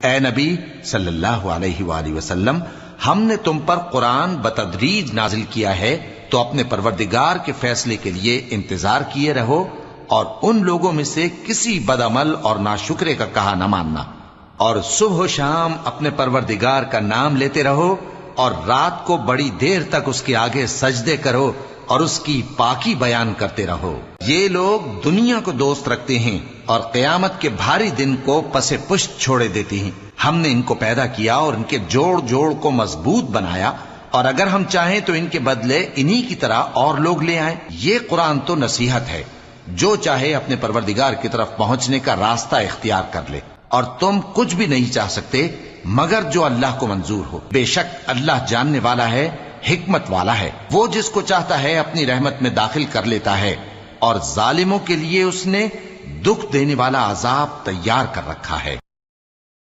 اے نبی صلی اللہ علیہ وآلہ وسلم، ہم نے تم پر قرآن بتدریج نازل کیا ہے، تو اپنے پروردگار کے فیصلے کے لیے انتظار کیے رہو، اور ان لوگوں میں سے کسی بدعمل اور ناشکرے کا کہا نہ ماننا، اور صبح و شام اپنے پروردگار کا نام لیتے رہو، اور رات کو بڑی دیر تک اس کے آگے سجدے کرو اور اس کی پاکی بیان کرتے رہو۔ یہ لوگ دنیا کو دوست رکھتے ہیں اور قیامت کے بھاری دن کو پس پشت چھوڑے دیتے ہیں۔ ہم نے ان کو پیدا کیا اور ان کے جوڑ جوڑ کو مضبوط بنایا، اور اگر ہم چاہیں تو ان کے بدلے انہی کی طرح اور لوگ لے آئیں۔ یہ قرآن تو نصیحت ہے، جو چاہے اپنے پروردگار کی طرف پہنچنے کا راستہ اختیار کر لے، اور تم کچھ بھی نہیں چاہ سکتے مگر جو اللہ کو منظور ہو۔ بے شک اللہ جاننے والا ہے، حکمت والا ہے۔ وہ جس کو چاہتا ہے اپنی رحمت میں داخل کر لیتا ہے، اور ظالموں کے لیے اس نے دکھ دینے والا عذاب تیار کر رکھا ہے۔